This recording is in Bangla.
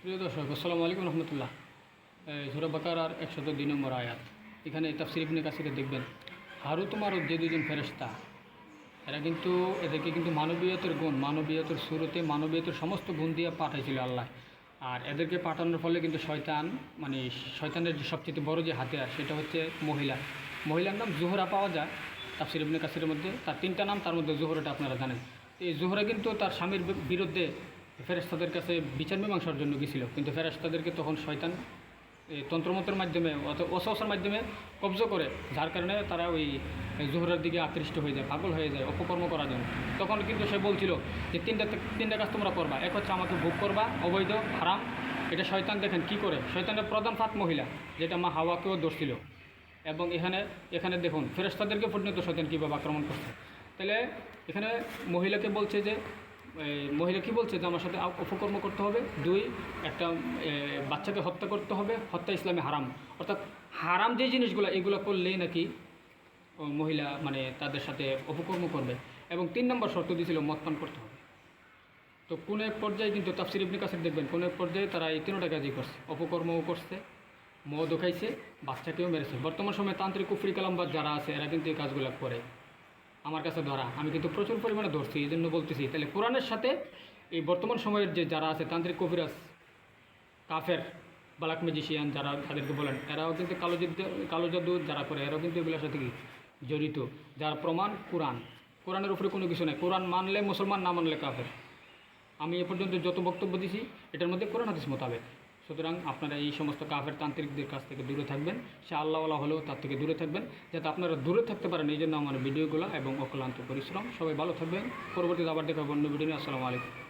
প্রিয় দর্শক, আসসালামু আলাইকুম রহমতুল্লাহ। সূরা বাকারার 102 নম্বর আয়াত। এখানে তাফসীর ইবনে কাসিরে দেখবেন, হারুত মারুত যে দুজন ফেরেশতা, এরা কিন্তু এদেরকে কিন্তু মানবীয়তের গুণ, মানবীয়তের সুরতে মানবীয়তের সমস্ত গুণ দিয়ে পাঠাইছিল আল্লাহ। আর এদেরকে পাঠানোর ফলে কিন্তু শয়তান, মানে শয়তানের যে সবচেয়ে বড় যে হাতিয়ার, সেটা হচ্ছে মহিলার নাম জোহরা পাওয়া যায় তাফসীর ইবনে কাসিরের মধ্যে। তার 3টা নাম, তার মধ্যে জোহরাটা আপনারা জানেন। এই জোহরা কিন্তু তার স্বামীর বিরুদ্ধে ফেরেশতাদের কাছে বিচার মীমাংসার জন্য গেছিল, কিন্তু ফেরেশতাদেরকে তখন শয়তান এই তন্ত্রমন্ত্রের মাধ্যমে, অসহসার মাধ্যমে কব্জ করে, যার কারণে তারা ওই জোহরের দিকে আকৃষ্ট হয়ে যায়, পাগল হয়ে যায় অপকর্ম করার জন্য। তখন কিন্তু সে বলছিল যে তিনটা কাজ তোমরা করবা। এক হচ্ছে আমাকে ভোগ করবা, অবৈধ হারাম। এটা শয়তান দেখেন কি করে, শয়তানের প্রধান ফাঁদ মহিলা, যেটা মা হাওয়াকেও দোষ ছিল। এবং এখানে দেখুন ফেরেশতাদেরকে পর্যন্ত শয়তান কীভাবে আক্রমণ করছে। তাহলে এখানে মহিলাকে বলছে যে, মহিলা কী বলছে যে আমার সাথে অপকর্ম করতে হবে। 2, একটা বাচ্চাকে হত্যা করতে হবে, হত্যা ইসলামে হারাম। অর্থাৎ হারাম যে জিনিসগুলো, এগুলো করলেই নাকি মহিলা মানে তাদের সাথে অপকর্ম করবে। এবং 3 নম্বর শর্ত দিয়েছিল মদ পান করতে হবে। তো কোন এক পর্যায়ে কিন্তু তাফসীর ইবনে কাসির দেখবেন, কোন এক পর্যায়ে তারা এই 3টা কাজই করছে, অপকর্মও করছে, মদও খাইছে, বাচ্চাকেও মেরেছে। বর্তমান সময়ে তান্ত্রিক কুফরি কালামবাদ যারা আছে, এরা কিন্তু এই কাজগুলো করে। আমার কাছে ধরা, আমি কিন্তু প্রচুর পরিমাণে ধরছি, এই জন্য বলতেছি। তাহলে কোরআনের সাথে এই বর্তমান সময়ের যে যারা আছে তান্ত্রিক কবিরাজ, কাফের, ব্ল্যাক ম্যাজিশিয়ান যারা তাদেরকে বলেন, এরাও কিন্তু কালো জাদু যারা করে, এরাও কিন্তু এগুলোর সাথে কি জড়িত। যার প্রমাণ কোরআনের উপরে কোনো কিছু নেই। কোরআন মানলে মুসলমান, না মানলে কাফের। আমি এ পর্যন্ত যত বক্তব্য দিছি, এটার মধ্যে কোরআন হাদিস মোতাবেক। সুতরাং আপনারা এই সমস্ত কাফের তান্ত্রিকদের কাছ থেকে দূরে থাকবেন। সে আল্লাহওয়ালা হলেও তার থেকে দূরে থাকবেন, যাতে আপনারা দূরে থাকতে পারেন। এই জন্য আমার ভিডিওগুলো এবং অক্লান্ত পরিশ্রম। সবাই ভালো থাকবেন। পরবর্তীতে আবার দেখা হবে অন্য ভিডিও নিয়ে। আসসালামু আলাইকুম।